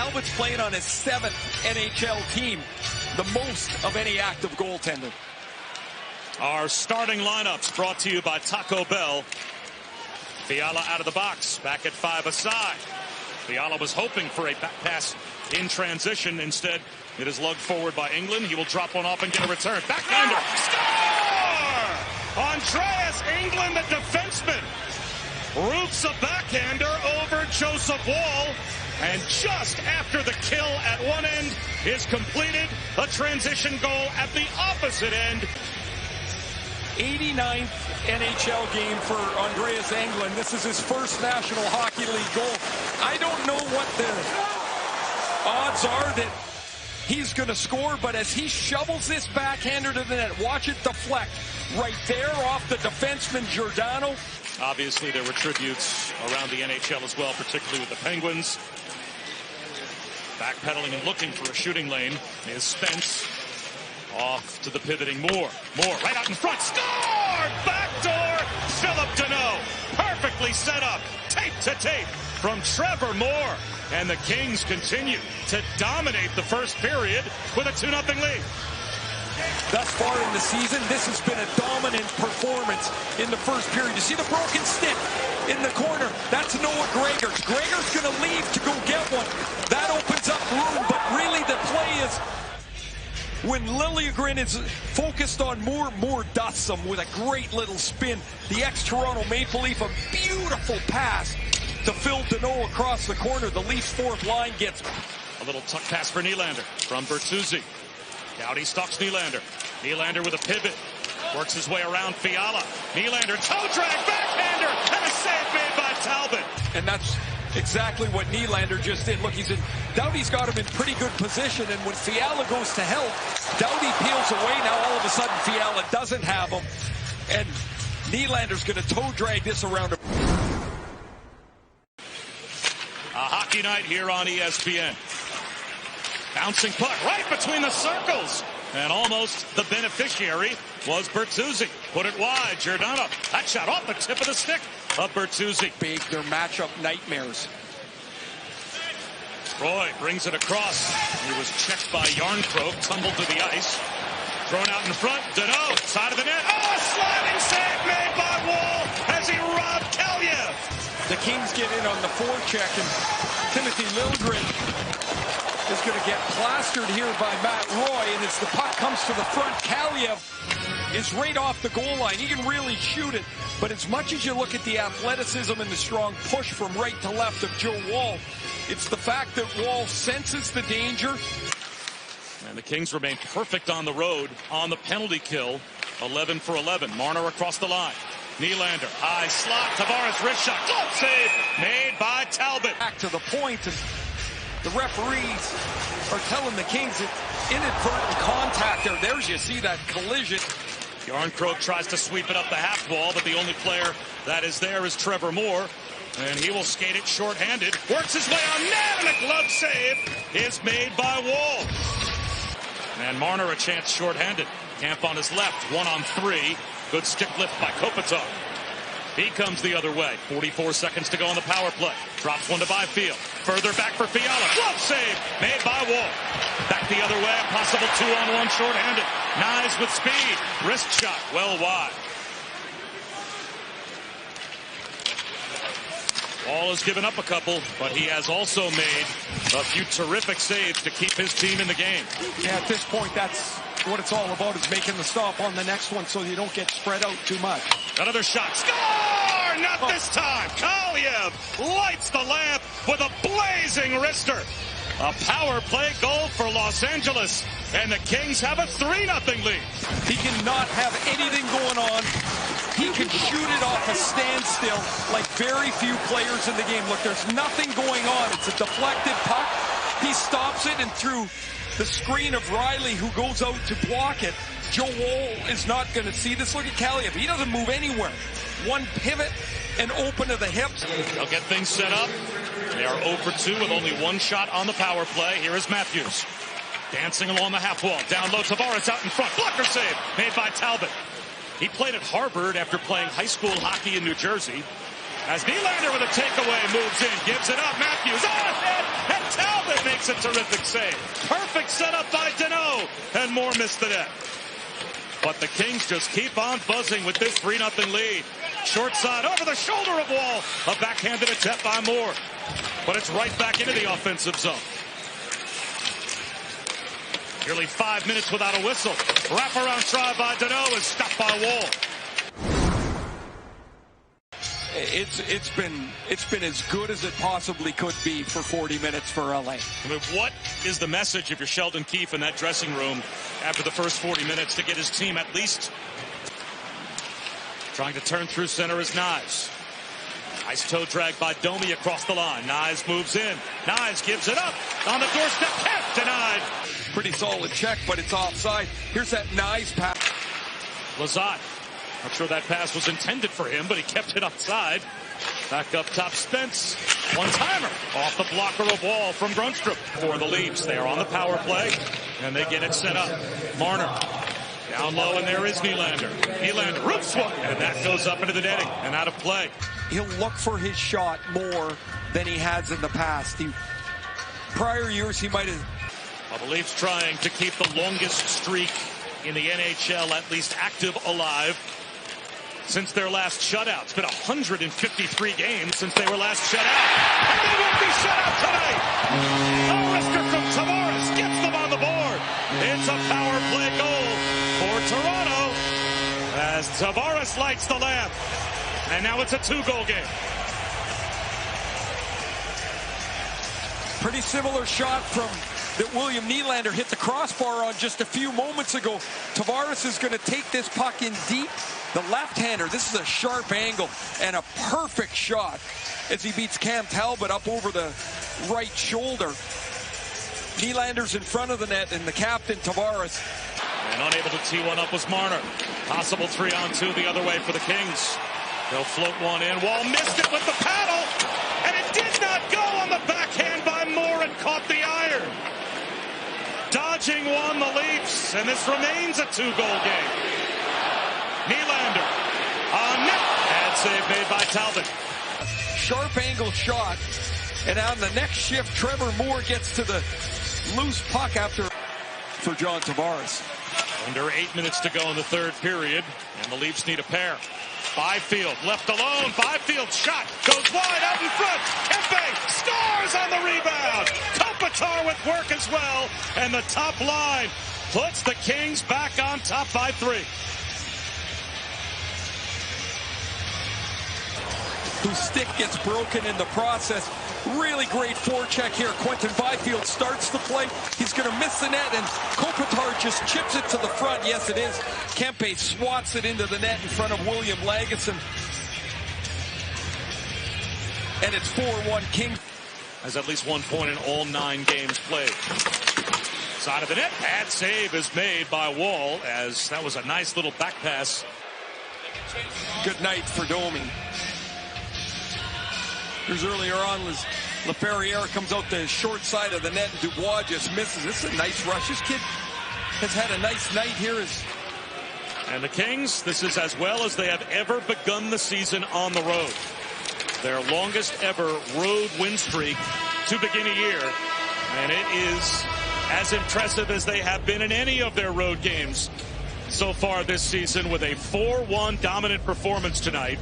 Talbot's playing on his 7th NHL team, the most of any active goaltender. Our starting lineups brought to you by Taco Bell. Fiala out of the box, back at 5 aside. Fiala was hoping for a back pass in transition. Instead, it is lugged forward by England. He will drop one off and get a return. Backhander. Score! Andreas England, the defenseman, roofs a backhander over Joseph Woll. And just after the kill at one end is completed, a transition goal at the opposite end. 89th NHL game for Andreas Englund. This is his first National Hockey League goal. I don't know what the odds are that he's going to score, but as he shovels this backhander to the net, watch it deflect right there off the defenseman Giordano. Obviously, there were tributes around the NHL as well, particularly with the Penguins. Backpedaling and looking for a shooting lane is Spence. Off to the pivoting Moore. Moore right out in front. Score! Backdoor! Philip Deneau. Perfectly set up. Tape to tape from Trevor Moore. And the Kings continue to dominate the first period with a 2-0 lead. Thus far in the season, this has been a dominant performance in the first period. You see the broken stick in the corner. That's Noah Gregor. Gregor's going to leave to go get one. That opens up room, but really the play is when Liljegren is focused on Moore, Moore dusts him with a great little spin. The ex-Toronto Maple Leaf, a beautiful pass to Phil Deneau across the corner. The Leafs' fourth line gets a little tuck pass for Nylander from Bertuzzi. Doughty stalks Nylander. Nylander with a pivot. Works his way around Fiala. Nylander toe drag, backhander, and a save made by Talbot. And that's exactly what Nylander just did. Look, Doughty's got him in pretty good position, and when Fiala goes to help, Doughty peels away. Now all of a sudden Fiala doesn't have him, and Nylander's going to toe drag this around him. A hockey night here on ESPN. Bouncing puck right between the circles. And almost the beneficiary was Bertuzzi. Put it wide. Giordano. That shot off the tip of the stick of Bertuzzi. Big, their matchup nightmares. Roy brings it across. He was checked by Yarncroke. Tumbled to the ice. Thrown out in front. Deneau. Side of the net. Oh, a sliding save made by Woll as he robbed Kaliev. The Kings get in on the forecheck, and Timothy Liljegren is going to get plastered here by Matt Roy, and as the puck comes to the front, Kaliev is right off the goal line. He can really shoot it, but as much as you look at the athleticism and the strong push from right to left of Joe Woll, it's the fact that Woll senses the danger. And the Kings remain perfect on the road on the penalty kill. 11 for 11. Marner across the line. Nylander, high slot, Tavares wrist shot, glove save made by Talbot. Back to the point, and the referees are telling the Kings it's inadvertent contact there. There's, you see that collision. Yarncroke tries to sweep it up the half wall, but the only player that is there is Trevor Moore. And he will skate it shorthanded. Works his way on net, and a glove save is made by Woll. And Marner a chance shorthanded. Camp on his left, 1-on-3. Good stick lift by Kopitar. He comes the other way. 44 seconds to go on the power play. Drops one to Byfield. Further back for Fiala. Glove save made by Woll. Back the other way. A possible 2-on-1 shorthanded. Knives with speed. Wrist shot well wide. Woll has given up a couple, but he has also made a few terrific saves to keep his team in the game. Yeah, at this point, that's what it's all about, is making the stop on the next one so you don't get spread out too much. Another shot. Score! Not this time. Kaliev lights the lamp with a blazing wrister. A power play goal for Los Angeles, and the Kings have a 3-0 lead. He cannot have anything going on. He can shoot it off a standstill like very few players in the game. Look, there's nothing going on. It's a deflected puck. He stops it, and through the screen of Riley, who goes out to block it, Joe Woll is not going to see this. Look at Kaliev. He doesn't move anywhere. One pivot and open to the hips. They'll get things set up. They are 0 for 2 with only one shot on the power play. Here is Matthews. Dancing along the half wall. Down low, Tavares out in front. Blocker save made by Talbot. He played at Harvard after playing high school hockey in New Jersey. As Nylander with a takeaway moves in, gives it up. Matthews on and Talbot makes a terrific save. Perfect setup by Deneau, and Moore missed the net. But the Kings just keep on buzzing with this 3-0 lead. Short side over the shoulder of Wall. A backhanded attempt by Moore. But it's right back into the offensive zone. Nearly 5 minutes without a whistle. Wraparound try by Deneau is stopped by Wall. It's been as good as it possibly could be for 40 minutes for LA. I mean, what is the message if you're Sheldon Keefe in that dressing room after the first 40 minutes to get his team at least trying to turn through center is Knies. Nice toe drag by Domi across the line. Knies moves in. Knies gives it up on the doorstep. Kept denied. Pretty solid check, but it's offside. Here's that Knies pass. Lazat. Not sure that pass was intended for him, but he kept it outside. Back up top, Spence. One-timer off the blocker of Wall from Grundstrom for the Leafs. They are on the power play, and they get it set up. Marner down low, and there is Nylander. Nylander, root swung, and that goes up into the netting and out of play. He'll look for his shot more than he has in the past. Prior years, he might have... Well, the Leafs trying to keep the longest streak in the NHL at least active alive since their last shutout. It's been 153 games since they were last shut out. And they won't be shut out tonight. A wrister from Tavares gets them on the board. It's a power play goal for Toronto as Tavares lights the lamp. And now it's a 2-goal game. Pretty similar shot from that William Nylander hit the crossbar on just a few moments ago. Tavares is going to take this puck in deep. The left-hander, this is a sharp angle and a perfect shot as he beats Cam Talbot up over the right shoulder. Nylander's in front of the net and the captain, Tavares. And unable to tee one up was Marner. Possible 3-on-2 the other way for the Kings. They'll float one in. Wall missed it with the paddle, and it did not go on the backhand by Moore and caught the iron. Dodging one, the Leafs, and this remains a 2-goal game. Nylander on net. Bad save made by Talbot. Sharp angle shot, and on the next shift, Trevor Moore gets to the loose puck after for John Tavares. Under 8 minutes to go in the third period, and the Leafs need a pair. Byfield left alone. Byfield shot goes wide out in front. Kempe scores on the rebound. Kopitar with work as well, and the top line puts the Kings back on top by 3. Whose stick gets broken in the process. Really great forecheck here. Quentin Byfield starts the play. He's going to miss the net, and Kopitar just chips it to the front. Yes, it is. Kempe swats it into the net in front of William Lagesson. And it's 4-1 King. Has at least 1 point in all 9 games played. Side of the net. Bad save is made by Wall, as that was a nice little back pass. Good night for Domi. Here's earlier on was LaFerriere comes out the short side of the net, and Dubois just misses. This is a nice rush. This kid has had a nice night here. And the Kings, this is as well as they have ever begun the season on the road. Their longest ever road win streak to begin a year. And it is as impressive as they have been in any of their road games so far this season, with a 4-1 dominant performance tonight.